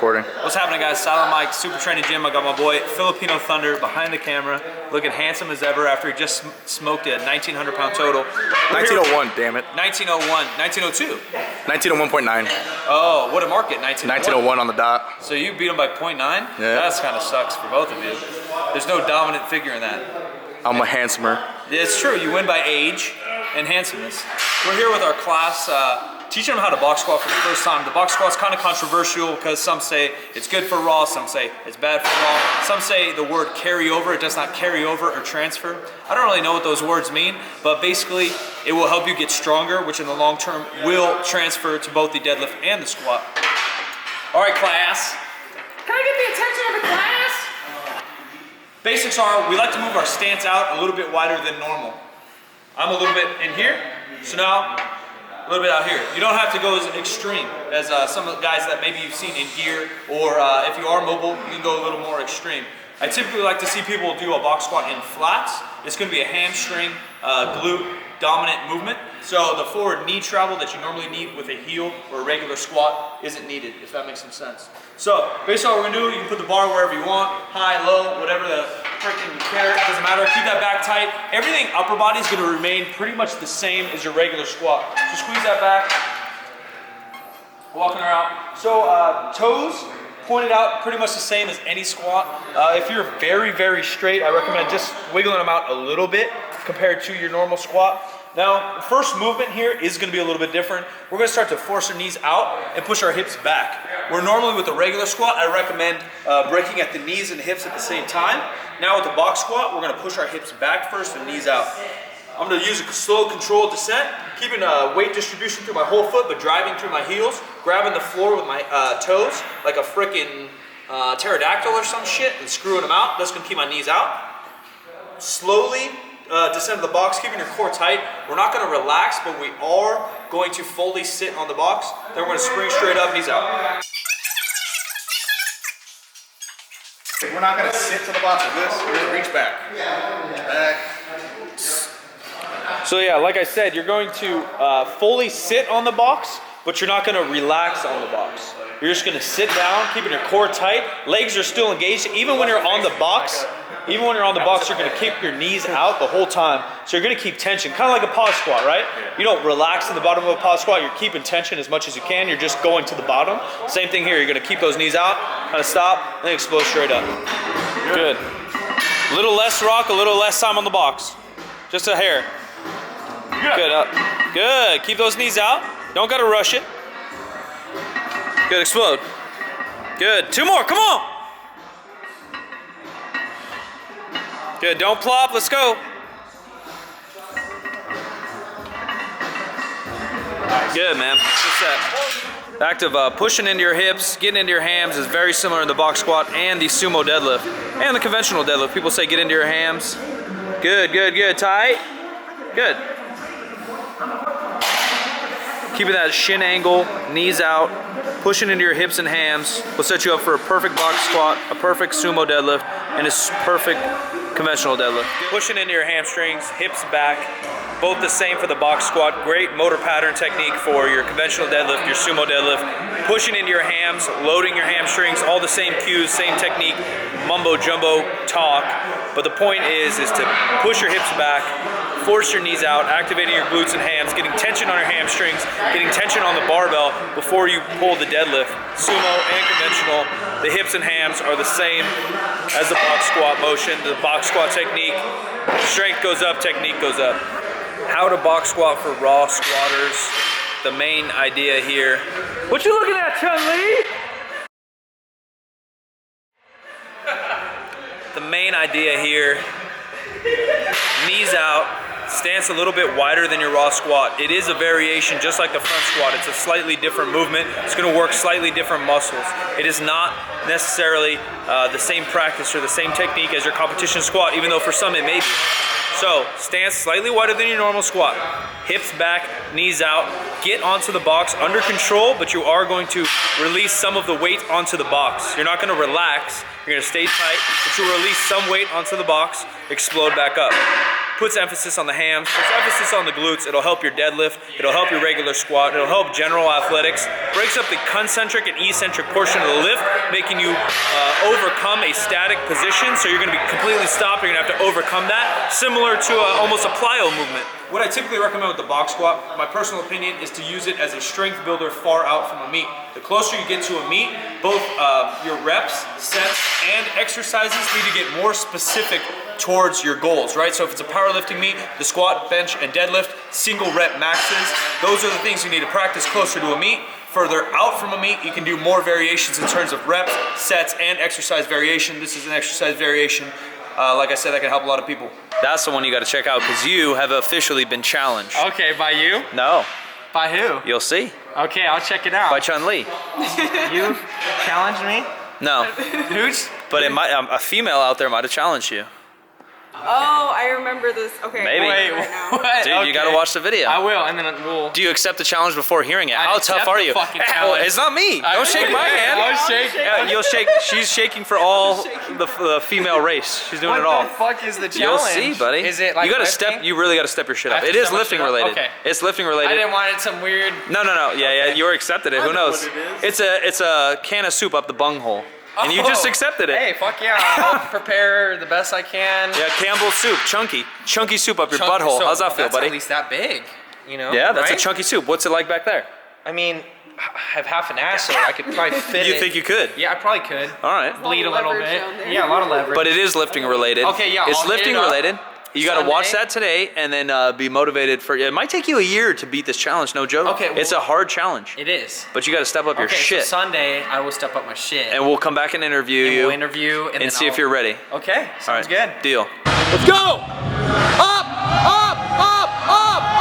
recording. What's happening, guys? Silent Mike, Super Training Gym. I got my boy Filipino Thunder behind the camera, looking handsome as ever after he just smoked a 1,900 pound total. 1901, damn it. 1901, 1902. 1901.9. Oh, what a market, 1901. 1901 on the dot. So you beat him by 0.9? Yeah. That's kind of sucks for both of you. There's no dominant figure in that. I'm a handsomer. It's true, you win by age and handsomeness. We're here with our class, teaching them how to box squat for the first time. The box squat's kind of controversial because some say it's good for raw, some say it's bad for raw. Some say the word carry over, it does not carry over or transfer. I don't really know what those words mean, but basically it will help you get stronger, which in the long term will transfer to both the deadlift and the squat. All right, class. Can I get the attention of the class? Basics are, we like to move our stance out a little bit wider than normal. I'm a little bit in here, so now a little bit out here. You don't have to go as extreme as some of the guys that maybe you've seen in gear, or if you are mobile, you can go a little more extreme. I typically like to see people do a box squat in flats. It's going to be a hamstring, glute dominant movement. So the forward knee travel that you normally need with a heel or a regular squat isn't needed, if that makes some sense. So basically what we're going to do, you can put the bar wherever you want, high, low, whatever the freaking care, it doesn't matter. Keep that back tight. Everything upper body is going to remain pretty much the same as your regular squat. So squeeze that back, walking her out. So toes pointed out, pretty much the same as any squat. If you're very, very straight, I recommend just wiggling them out a little bit compared to your normal squat. Now, the first movement here is going to be a little bit different. We're going to start to force our knees out and push our hips back. Where normally with a regular squat, I recommend breaking at the knees and hips at the same time. Now with the box squat, we're going to push our hips back first and knees out. I'm going to use a slow controlled descent, keeping weight distribution through my whole foot, but driving through my heels, grabbing the floor with my toes like a frickin' pterodactyl or some shit, and screwing them out. That's going to keep my knees out. Slowly descend to the box, keeping your core tight. We're not going to relax, but we are going to fully sit on the box. Then we're going to spring straight up, knees out. We're not going to sit to the box like this. We're going to reach back. Back. So yeah, like I said, you're going to fully sit on the box, but you're not going to relax on the box. You're just going to sit down, keeping your core tight. Legs are still engaged. Even when you're on the box, you're going to keep your knees out the whole time. So you're going to keep tension, kind of like a pause squat, right? You don't relax in the bottom of a pause squat. You're keeping tension as much as you can. You're just going to the bottom. Same thing here. You're going to keep those knees out, kind of stop, and then explode straight up. Good. A little less rock, a little less time on the box. Just a hair. Good. Good. Keep those knees out. Don't gotta rush it. Good. Explode. Good. Two more. Come on. Good. Don't plop. Let's go. Good, man. Good set. The act of pushing into your hips, getting into your hams is very similar in the box squat and the sumo deadlift and the conventional deadlift. People say get into your hams. Good. Good. Good. Tight. Good. Keeping that shin angle, knees out, pushing into your hips and hams will set you up for a perfect box squat, a perfect sumo deadlift, and a perfect conventional deadlift. Pushing into your hamstrings, hips back, both the same for the box squat. Great motor pattern technique for your conventional deadlift, your sumo deadlift. Pushing into your hams, loading your hamstrings, all the same cues, same technique, mumbo jumbo talk. But the point is to push your hips back, force your knees out, activating your glutes and hams, getting tension on your hamstrings, getting tension on the barbell before you pull the deadlift. Sumo and conventional, the hips and hams are the same as the box squat motion. The box squat technique, strength goes up, technique goes up. How to box squat for raw squatters. The main idea here. What you looking at, Chun-Li? The main idea here, knees out, stance a little bit wider than your raw squat. It is a variation just like the front squat. It's a slightly different movement. It's going to work slightly different muscles. It is not necessarily the same practice or the same technique as your competition squat, even though for some it may be. So stance slightly wider than your normal squat. Hips back, knees out. Get onto the box under control, but you are going to release some of the weight onto the box. You're not going to relax. You're going to stay tight, but you'll release some weight onto the box, explode back up. puts emphasis on the hams, puts emphasis on the glutes. It'll help your deadlift. It'll help your regular squat. It'll help general athletics. Breaks up the concentric and eccentric portion of the lift, making you overcome a static position. So you're gonna be completely stopped. You're gonna have to overcome that, similar to almost a plyo movement. What I typically recommend with the box squat, my personal opinion, is to use it as a strength builder far out from a meet. The closer you get to a meet, both your reps, sets, and exercises need to get more specific towards your goals, right? So if it's a powerlifting meet, the squat, bench, and deadlift, single rep maxes, those are the things you need to practice closer to a meet. Further out from a meet, you can do more variations in terms of reps, sets, and exercise variation. This is an exercise variation. Like I said, that can help a lot of people. That's the one you gotta check out because you have officially been challenged. Okay, by you? No. By who? You'll see. Okay, I'll check it out. By Chun-Li. You challenged me? No. Who's? But it might, a female out there might have challenged you. Oh, I remember this. Okay. Maybe. Wait, right now. what? Dude, Okay. you gotta watch the video. I will, and then we'll... Do you accept the challenge before hearing it? I How accept tough are the you? fucking Well, challenge. it's not me. Don't shake my hand. I'll shake. Yeah, you'll shake. She's shaking for all the female race. She's doing What it all. the fuck is the challenge? You'll see, buddy. Is it like you gotta lifting? step? You really gotta step your shit I up. have It to is step my lifting shit up? related. Okay. It's lifting related. I didn't want it some weird... No. Yeah. You accepted it. Who knows? It's a can of soup up the bunghole, and you just Oh. accepted it. Hey, fuck yeah. I'll prepare the best I can. Yeah, Campbell's soup, chunky soup up your Chunk- butthole. so How's that feel, that's buddy? at least that big, you know? Yeah, that's right? a chunky soup. What's it like back there? I mean, I have half an ass, so I could probably fit You it. think you could? Yeah, I probably could. All right. Bleed a little leverage bit. down there. Yeah, a lot of leverage. But it is lifting related. Okay, yeah, It's I'll hit lifting it up related. You got to watch Sunday. that today and then be motivated for it. It might take you a year to beat this challenge, no joke. Okay, well- it's a hard challenge. It is. But you got to step up your Okay, shit. so Sunday, I will step up my shit. And we'll come back and interview you we'll interview and then see if I'll- you're ready. Okay, All sounds right. good. Deal. Let's go! Up, up, up, up!